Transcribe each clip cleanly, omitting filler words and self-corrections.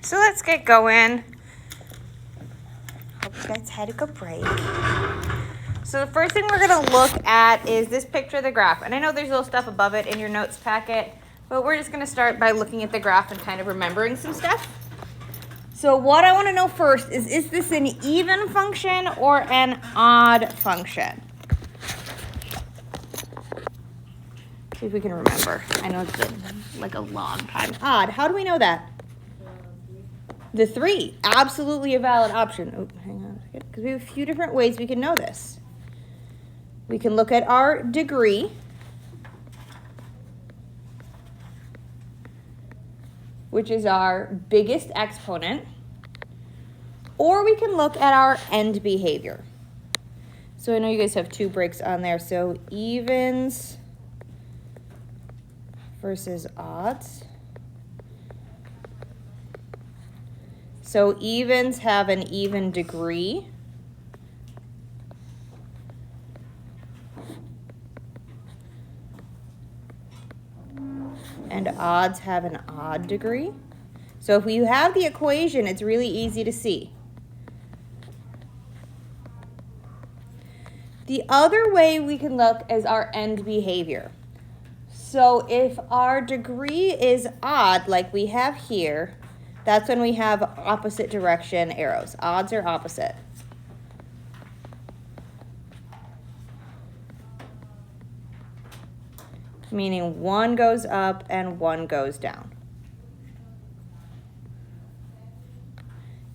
So let's get going. Hope you guys had a good break. So the first thing we're going to look at is this picture of the graph. And I know there's little stuff above it in your notes packet, but we're just going to start by looking at the graph and kind of remembering some stuff. So what I want to know first is this an even function or an odd function? See if we can remember. I know it's been like a long time. Odd. How do we know that? The 3. Absolutely a valid option. Oh, hang on a second. Because we have a few different ways we can know this. We can look at our degree, which is our biggest exponent, or we can look at our end behavior. So I know you guys have 2 breaks on there. So evens versus odds. So evens have an even degree. And odds have an odd degree. So if you have the equation, it's really easy to see. The other way we can look is our end behavior. So if our degree is odd, like we have here, that's when we have opposite direction arrows. Odds are opposite. Meaning one goes up and one goes down.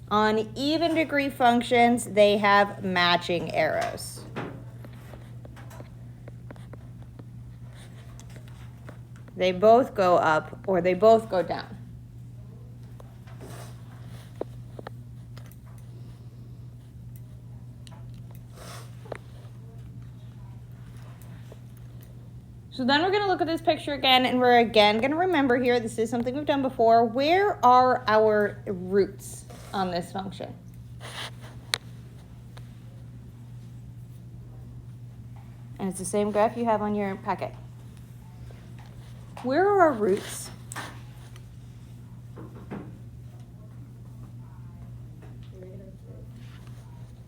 On even degree functions, they have matching arrows. They both go up or they both go down. So then we're going to look at this picture again, and we're again going to remember here, this is something we've done before, where are our roots on this function? And it's the same graph you have on your packet. Where are our roots?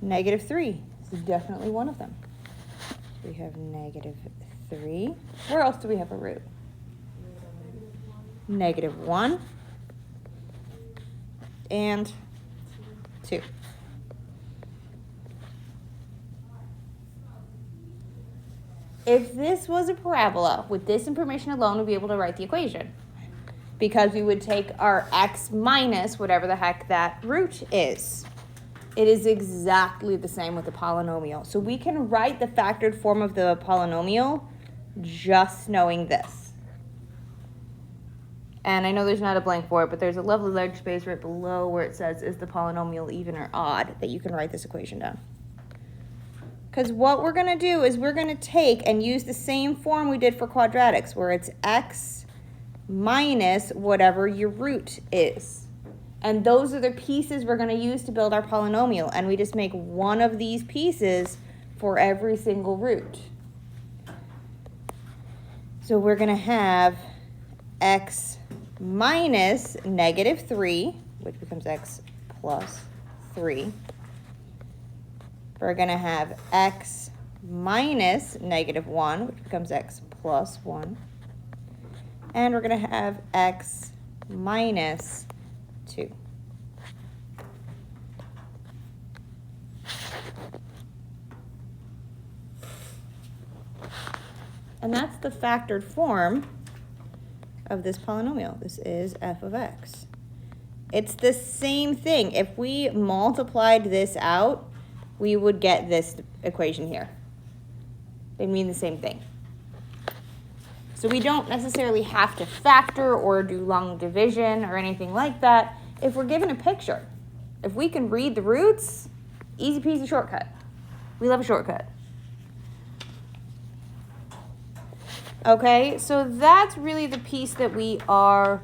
-3. This is definitely one of them. We have -3. Where else do we have a root? -1 and 2. If this was a parabola, with this information alone, we'd be able to write the equation. Because we would take our x minus whatever the heck that root is. It is exactly the same with the polynomial. So we can write the factored form of the polynomial just knowing this. And I know there's not a blank for it, but there's a lovely large space right below where it says, is the polynomial even or odd, that you can write this equation down. Because what we're going to do is we're going to take and use the same form we did for quadratics, where it's x minus whatever your root is. And those are the pieces we're going to use to build our polynomial. And we just make one of these pieces for every single root. So we're going to have x minus -3, which becomes x plus 3. We're going to have x minus -1, which becomes x plus 1. And we're going to have x minus 2. And that's the factored form of this polynomial. This is f of x. It's the same thing. If we multiplied this out, we would get this equation here. They mean the same thing. So we don't necessarily have to factor or do long division or anything like that if we're given a picture. If we can read the roots, easy peasy shortcut. We love a shortcut. Okay, so that's really the piece that we are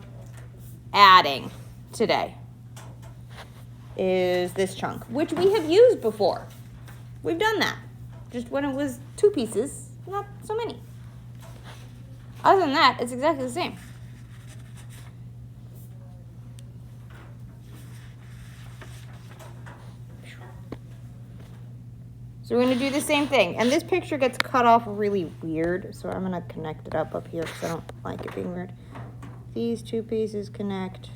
adding today, is this chunk, which we have used before. We've done that, just when it was 2 pieces, not so many. Other than that, it's exactly the same. So we're going to do the same thing. And this picture gets cut off really weird, so I'm going to connect it up here because I don't like it being weird. These two pieces connect.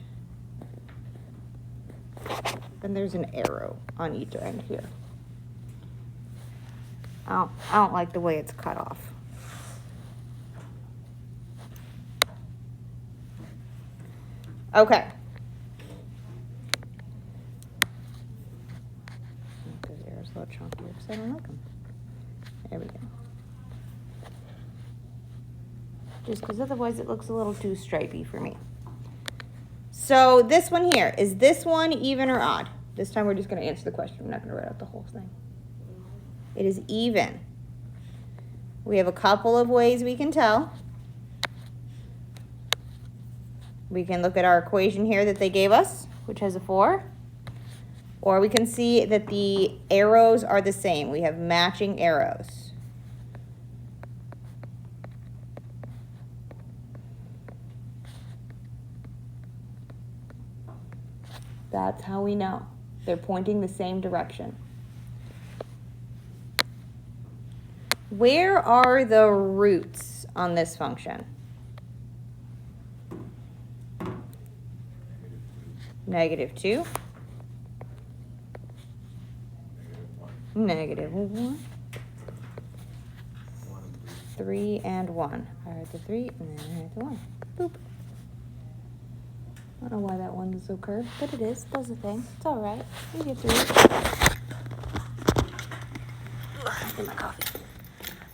And there's an arrow on each end here. I don't like the way it's cut off. Okay. Because the arrow's a little chunkier because I don't like them. There we go. Just because otherwise it looks a little too stripy for me. So this one here, is this one even or odd? This time we're just going to answer the question. We're not going to write out the whole thing. It is even. We have a couple of ways we can tell. We can look at our equation here that they gave us, which has a 4. Or we can see that the arrows are the same. We have matching arrows. That's how we know. They're pointing the same direction. Where are the roots on this function? -2. -1. 3 and 1. I heard the 3 and then I heard the 1. Boop. I don't know why that one is so curved, but it is. Does a thing. It's all right. We get through it. Get my coffee.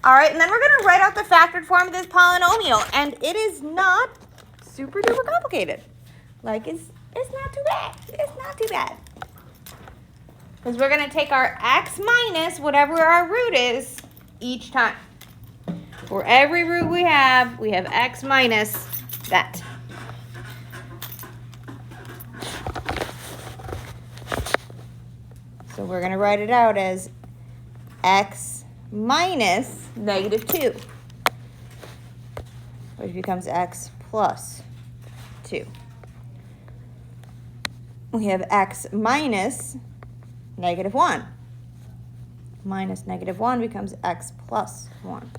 All right, and then we're going to write out the factored form of this polynomial, and it is not super duper complicated. Like, it's not too bad. It's not too bad. Because we're going to take our x minus whatever our root is each time. For every root we have x minus that. So we're going to write it out as x minus -2, which becomes x plus 2. We have x minus -1. Minus -1 becomes x plus 1.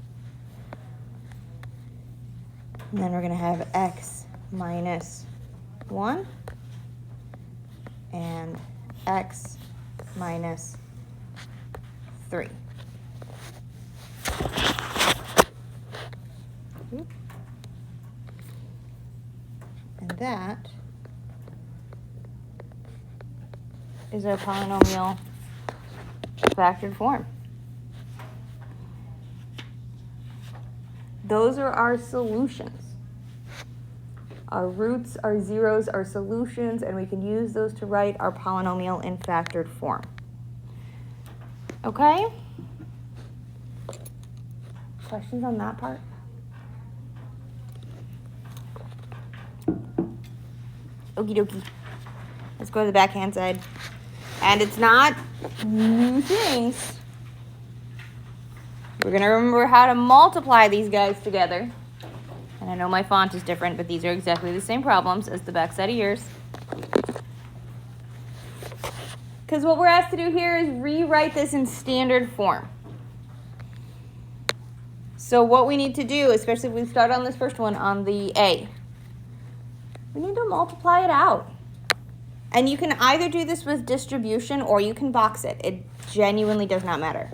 And then we're going to have x minus 1 and x minus 3. And that is our polynomial factored form. Those are our solutions. Our roots, our zeros, our solutions, and we can use those to write our polynomial in factored form. Okay? Questions on that part? Okie dokie. Let's go to the backhand side. And it's not new things. We're going to remember how to multiply these guys together. And I know my font is different, but these are exactly the same problems as the back side of yours. Because what we're asked to do here is rewrite this in standard form. So what we need to do, especially if we start on this first one, on the A, we need to multiply it out. And you can either do this with distribution or you can box it. It genuinely does not matter.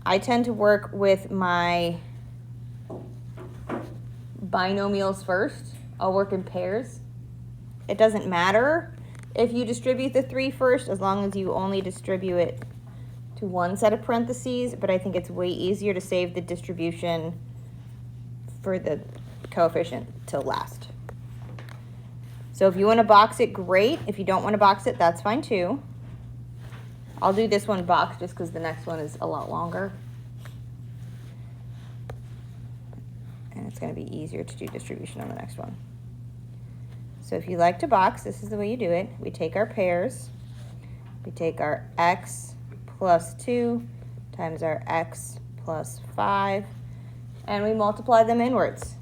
I tend to work with my binomials first. I'll work in pairs. It doesn't matter if you distribute the 3 first, as long as you only distribute it to one set of parentheses, but I think it's way easier to save the distribution for the coefficient till last. So if you want to box it, great. If you don't want to box it, that's fine too. I'll do this one boxed just because the next one is a lot longer. And it's going to be easier to do distribution on the next one. So if you like to box, this is the way you do it. We take our pairs. We take our x plus 2 times our x plus 5, and we multiply them inwards.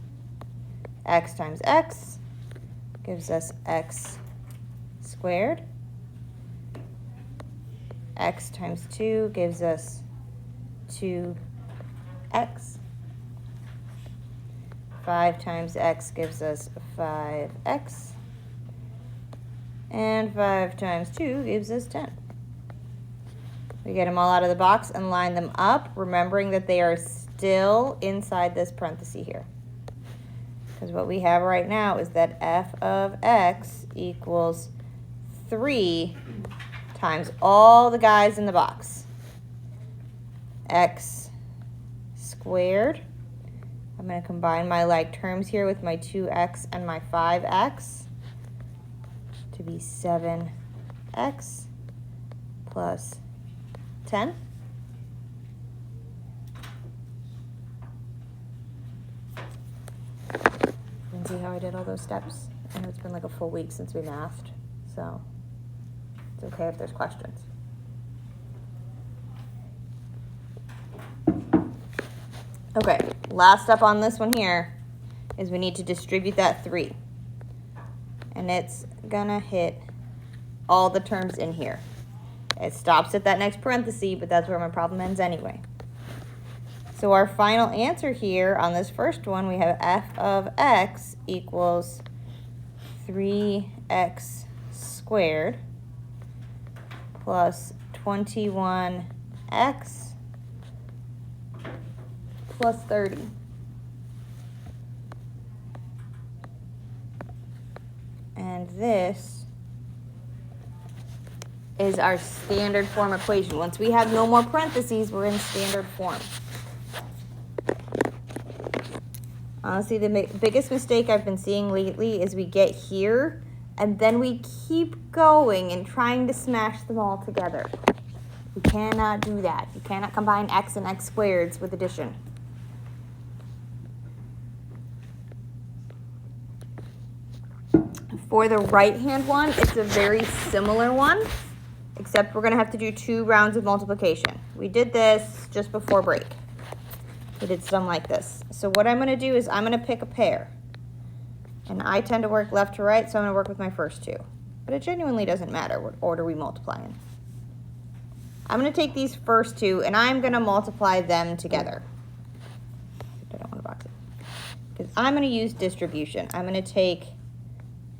X times x gives us x squared x times 2 gives us 2x. 5 times x gives us 5x. And 5 times 2 gives us 10. We get them all out of the box and line them up, remembering that they are still inside this parenthesis here. Because what we have right now is that f of x equals 3 times all the guys in the box. X squared. I'm going to combine my like terms here with my 2x and my 5x to be 7x plus 10. And see how I did all those steps? I know it's been like a full week since we mathed, so it's okay if there's questions. Okay, last step on this one here is we need to distribute that 3. And it's gonna hit all the terms in here. It stops at that next parenthesis, but that's where my problem ends anyway. So our final answer here on this first one, we have f of x equals 3x squared plus 21x plus 30. And this is our standard form equation. Once we have no more parentheses, we're in standard form. Honestly, the biggest mistake I've been seeing lately is we get here and then we keep going and trying to smash them all together. You cannot do that. You cannot combine x and x squareds with addition. For the right-hand one, it's a very similar one, except we're going to have to do 2 rounds of multiplication. We did this just before break. We did some like this. So what I'm going to do is I'm going to pick a pair. And I tend to work left to right, so I'm going to work with my first 2. But it genuinely doesn't matter what order we multiply in. I'm going to take these first 2, and I'm going to multiply them together. I don't want to box it. Because I'm going to use distribution. I'm going to take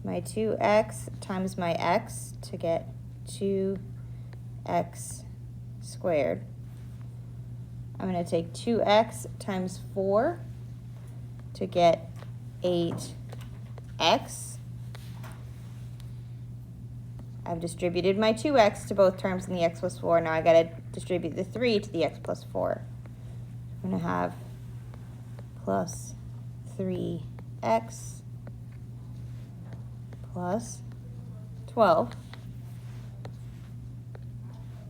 my 2x times my x to get 2x squared. I'm going to take 2x times 4 to get 8x. I've distributed my 2x to both terms in the x plus 4. Now I got to distribute the 3 to the x plus 4. I'm going to have plus 3x plus 12,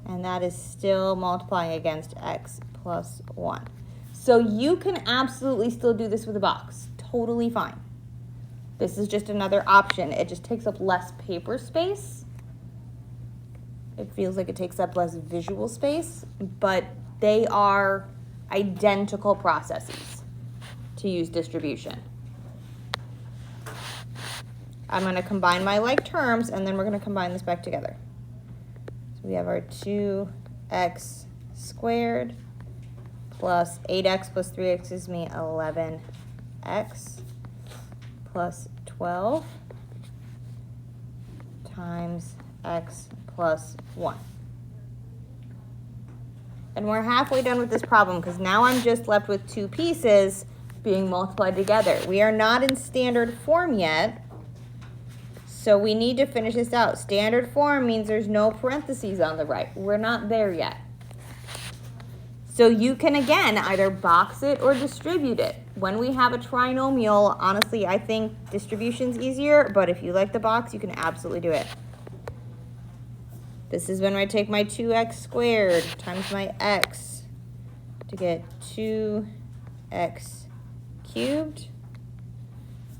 and that is still multiplying against x plus 1. So you can absolutely still do this with a box. Totally fine. This is just another option. It just takes up less paper space. It feels like it takes up less visual space, but they are identical processes to use distribution. I'm going to combine my like terms, and then we're going to combine this back together. So we have our 2x squared plus 8x plus 3x gives me 11x plus 12 times x plus 1. And we're halfway done with this problem because now I'm just left with 2 pieces being multiplied together. We are not in standard form yet. So we need to finish this out. Standard form means there's no parentheses on the right. We're not there yet. So you can, again, either box it or distribute it. When we have a trinomial, honestly, I think distribution's easier, but if you like the box, you can absolutely do it. This is when I take my 2x squared times my x to get 2x cubed.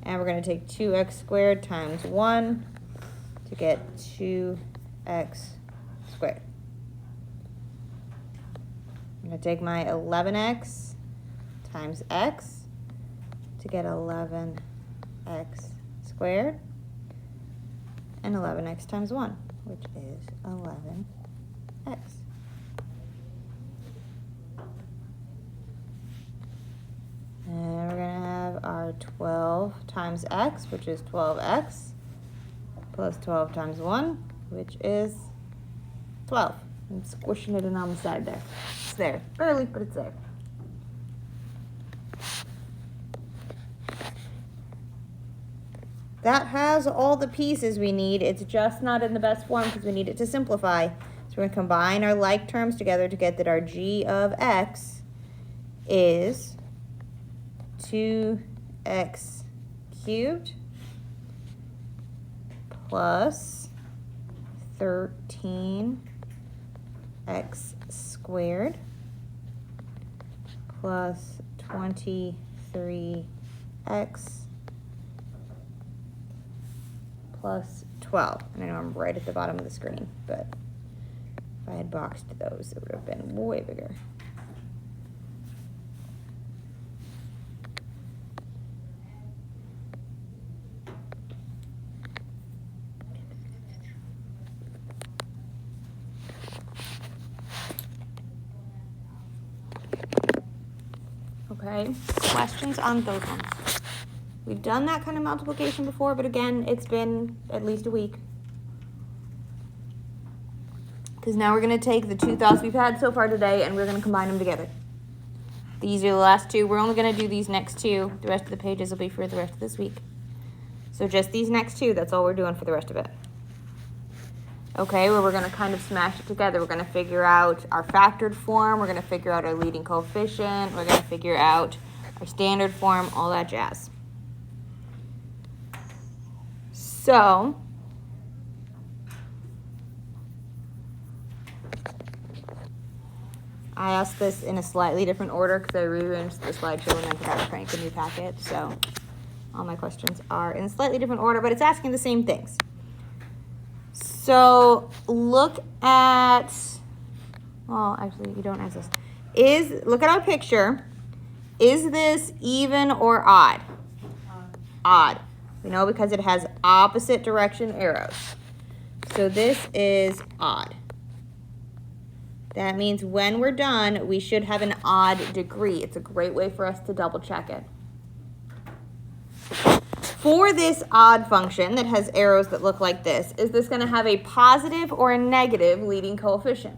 And we're going to take 2x squared times 1 to get 2x squared. I'm going to take my 11x times x to get 11x squared. And 11x times 1, which is 11x. our 12 times x, which is 12x, plus 12 times 1, which is 12. I'm squishing it in on the side there. It's there. Barely, but it's there. That has all the pieces we need. It's just not in the best form because we need it to simplify. So we're going to combine our like terms together to get that our g of x is 2x cubed plus 13x squared plus 23x plus 12. And I know I'm right at the bottom of the screen, but if I had boxed those, it would have been way bigger. Okay, questions on those ones? We've done that kind of multiplication before, but again, it's been at least a week. Because now we're going to take the two thoughts we've had so far today and we're going to combine them together. These are the last two. We're only going to do these next two. The rest of the pages will be for the rest of this week. So just these next two, that's all we're doing for the rest of it. Okay, well, we're going to kind of smash it together. We're going to figure out our factored form. We're going to figure out our leading coefficient. We're going to figure out our standard form, all that jazz. So, I asked this in a slightly different order because I rearranged the slideshow and then forgot to crank a new packet. So, all my questions are in a slightly different order, but it's asking the same things. So, look at, well, actually, you don't ask this. Look at our picture. Is this even or odd? Odd. We know because it has opposite direction arrows. So this is odd. That means when we're done, we should have an odd degree. It's a great way for us to double check it. For this odd function that has arrows that look like this, is this going to have a positive or a negative leading coefficient?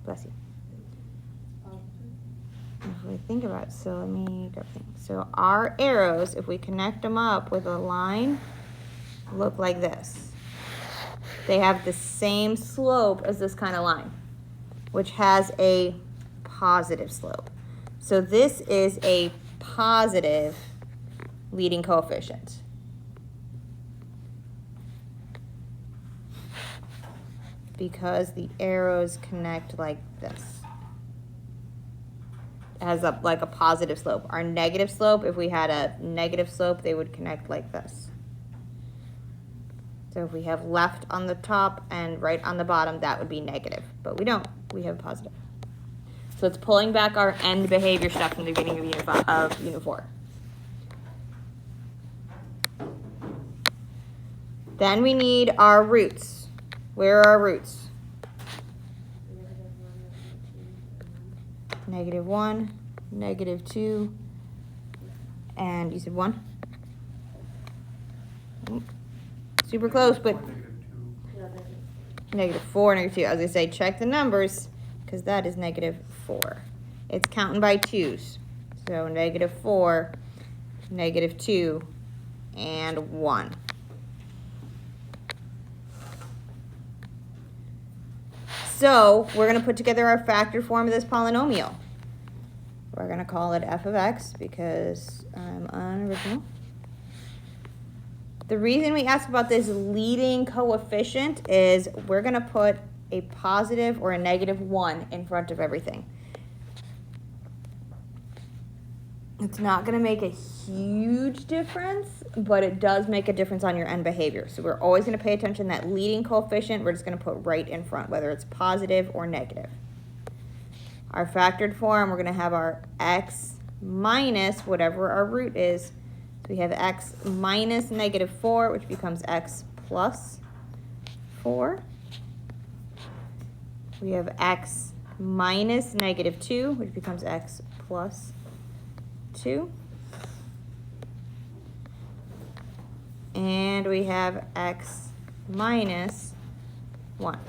Bless you. If we think about it, so let me grab things. So our arrows, if we connect them up with a line, look like this. They have the same slope as this kind of line, which has a positive slope. So this is a positive leading coefficient. Because the arrows connect like this. It has like a positive slope. Our negative slope, if we had a negative slope, they would connect like this. So if we have left on the top and right on the bottom, that would be negative. But we don't. We have positive. So it's pulling back our end behavior stuff from the beginning of Unit 4. Then we need our roots. Where are our roots? -1, -2, and you said 1? Super close, but -4, -2. I was going to say, check the numbers, because that is -4. It's counting by twos. So -4, -2, and 1. So we're going to put together our factored form of this polynomial. We're going to call it f of x because I'm unoriginal. The reason we ask about this leading coefficient is we're going to put a positive or a -1 in front of everything. It's not going to make a huge difference, but it does make a difference on your end behavior. So we're always going to pay attention to that leading coefficient. We're just going to put right in front, whether it's positive or negative. Our factored form, we're going to have our x minus whatever our root is. So we have x minus -4, which becomes x plus 4. We have x minus negative 2, which becomes x plus 2. And we have x minus 1.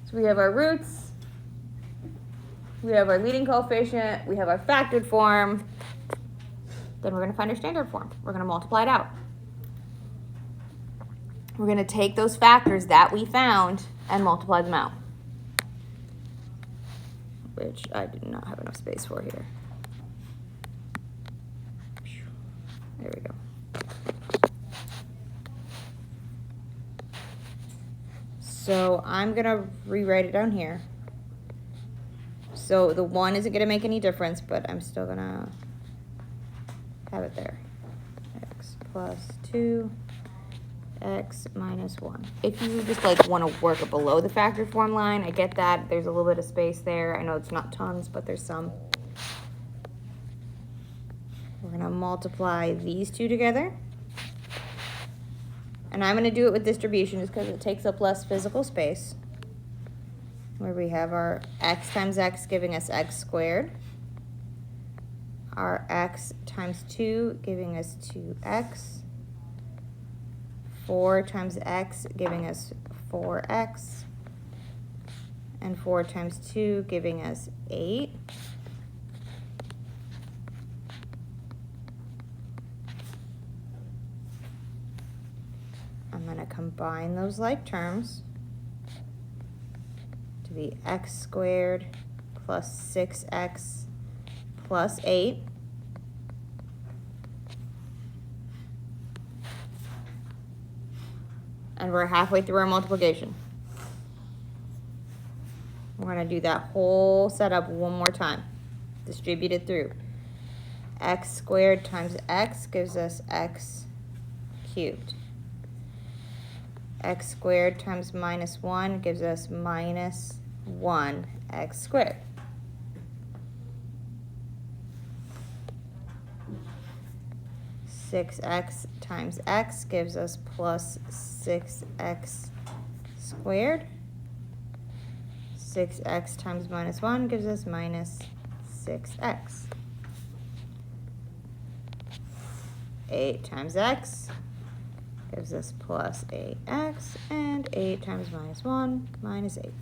So we have our roots, we have our leading coefficient, we have our factored form. Then we're going to find our standard form. We're going to multiply it out. We're going to take those factors that we found and multiply them out, which I did not have enough space for here. There we go. So I'm going to rewrite it down here. So the 1 isn't going to make any difference, but I'm still going to have it there. X plus 2, x minus 1. If you just like want to work it below the factored form line, I get that. There's a little bit of space there. I know it's not tons, but there's some. We're going to multiply these two together. And I'm going to do it with distribution just because it takes up less physical space. Where we have our x times x giving us x squared. Our x times 2 giving us 2x. 4 times x giving us 4x. And 4 times 2 giving us 8. I'm going to combine those like terms to be x squared plus 6x plus 8. And we're halfway through our multiplication. We're going to do that whole setup one more time. Distribute it through. X squared times x gives us x cubed. X squared times minus 1 gives us minus 1x squared. Six x times x gives us plus 6x squared. 6x times minus 1 gives us minus 6x. 8 times x gives us plus 8x, and 8 times minus 1, minus 8.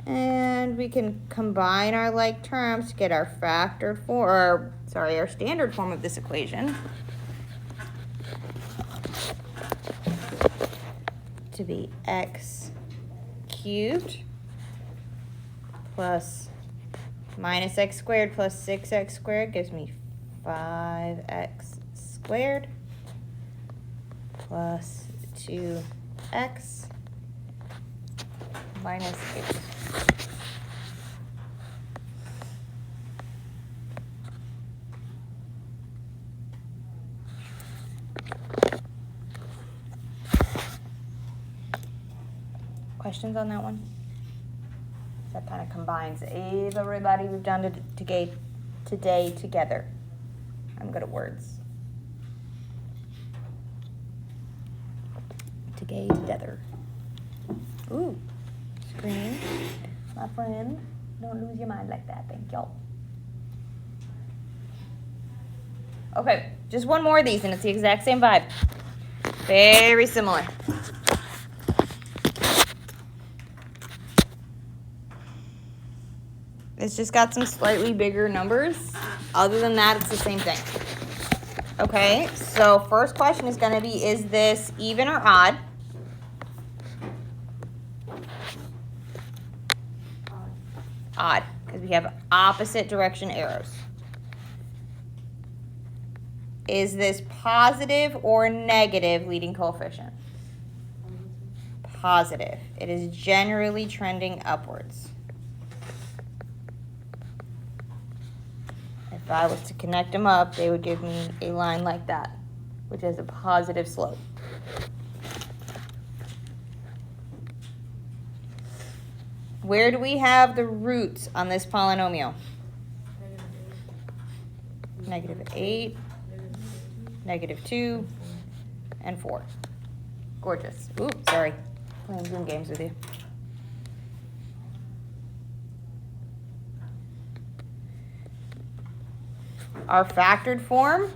And we can combine our like terms to get our factored form, or sorry, our standard form of this equation to be x cubed plus minus x squared plus 6x squared gives me 5x squared plus 2x minus 8. Questions on that one? That kind of combines everybody we've done today together. I'm good at words. Together. Ooh, screen. My friend, don't lose your mind like that. Thank y'all. Okay, just one more of these, and it's the exact same vibe. Very similar. It's just got some slightly bigger numbers. Other than that, it's the same thing. Okay, so first question is going to be, is this even or odd? Odd, because we have opposite direction arrows. Is this positive or negative leading coefficient? Positive. It is generally trending upwards. If I was to connect them up, they would give me a line like that, which is a positive slope. Where do we have the roots on this polynomial? -8, -2, and 4. Gorgeous. Ooh, sorry. Playing Zoom games with you. Our factored form,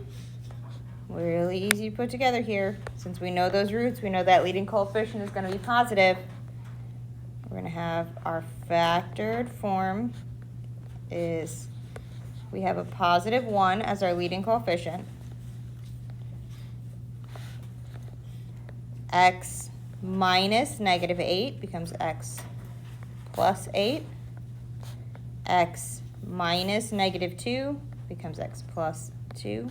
really easy to put together here. Since we know those roots, we know that leading coefficient is going to be positive. We're going to have our factored form is, we have a positive 1 as our leading coefficient. X minus negative 8 becomes x plus 8. X minus negative 2 becomes x plus 2.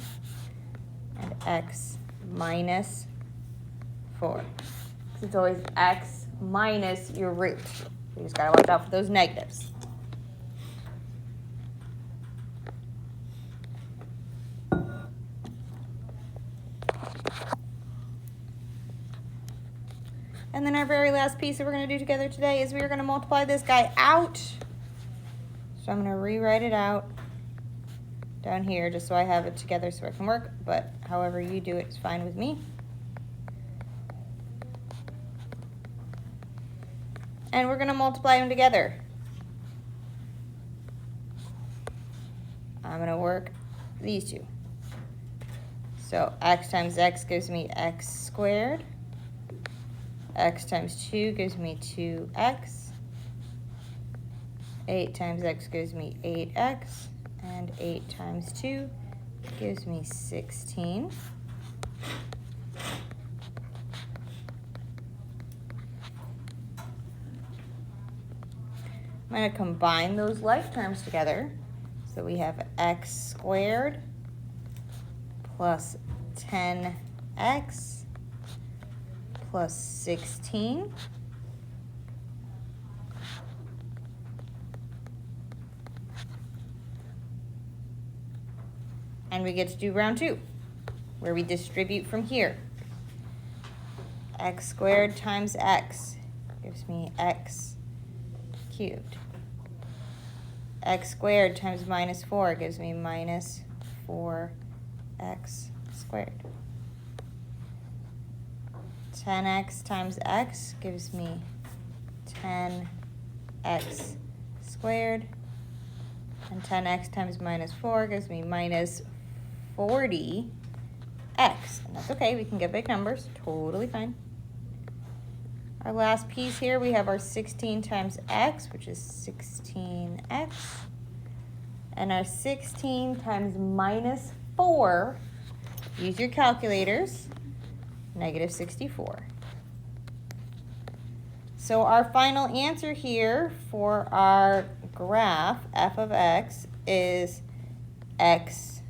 And x minus 4. It's always x minus your root. You just gotta watch out for those negatives. And then our very last piece that we're going to do together today is we are going to multiply this guy out. So I'm going to rewrite it out down here just so I have it together so it can work. But however you do it is fine with me. And we're going to multiply them together. I'm going to work these two. So x times x gives me x squared. X times 2 gives me 2x. 8 times x gives me 8x. And 8 times 2 gives me 16. I'm going to combine those like terms together. So we have x squared plus 10x plus 16. And we get to do round 2, where we distribute from here. X squared times x gives me x cubed. X squared times minus 4 gives me minus 4x squared. 10x times x gives me 10x squared. And 10x times minus 4 gives me minus 40x. And that's okay, we can get big numbers, totally fine. Our last piece here, we have our 16 times x, which is 16x. And our 16 times minus 4, use your calculators, negative 64. So our final answer here for our graph, f of x, is x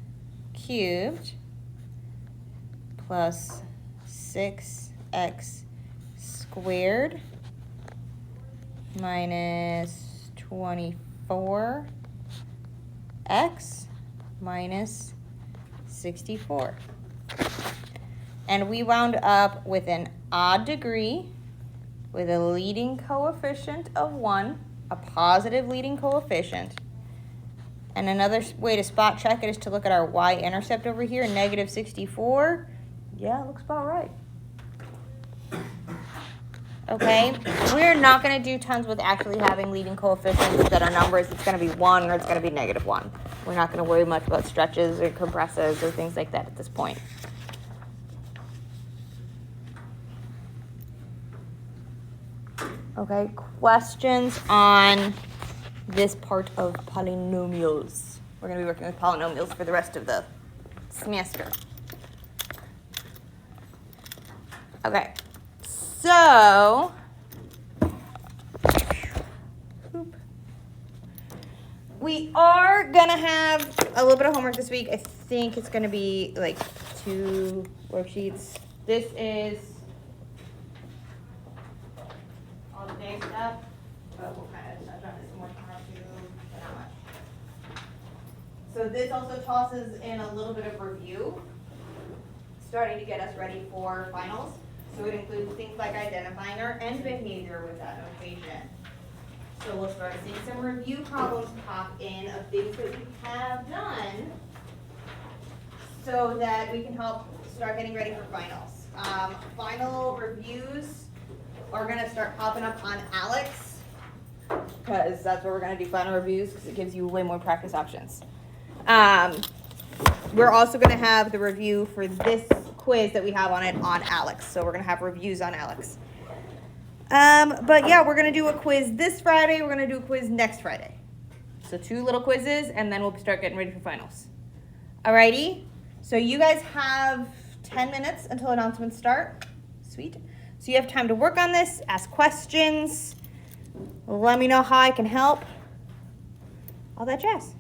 cubed plus 6x squared minus 24x minus 64. And we wound up with an odd degree with a leading coefficient of 1, a positive leading coefficient. And another way to spot check it is to look at our y-intercept over here, negative 64. Yeah, it looks about right. Okay, we're not going to do tons with actually having leading coefficients that are numbers. It's going to be 1 or it's going to be negative 1. We're not going to worry much about stretches or compresses or things like that at this point. Okay, questions on this part of polynomials? We're going to be working with polynomials for the rest of the semester. Okay, so we are going to have a little bit of homework this week. I think it's going to be like 2 worksheets. This is all the day stuff, but we'll kind of touch on this more tomorrow too, but not much. So this also tosses in a little bit of review, starting to get us ready for finals. So it includes things like identifying our end behavior with that notation. So we'll start seeing some review problems pop in of things that we have done so that we can help start getting ready for finals. Final reviews are gonna start popping up on Alex, because that's where we're gonna do final reviews, because it gives you way more practice options. We're also gonna have the review for this quiz that we have on it on Alex, so we're gonna have reviews on Alex. But yeah, we're gonna do a quiz this Friday, we're gonna do a quiz next Friday. So 2 little quizzes, and then we'll start getting ready for finals. Alrighty, so you guys have 10 minutes until announcements start. Sweet. So you have time to work on this, ask questions, let me know how I can help, all that jazz.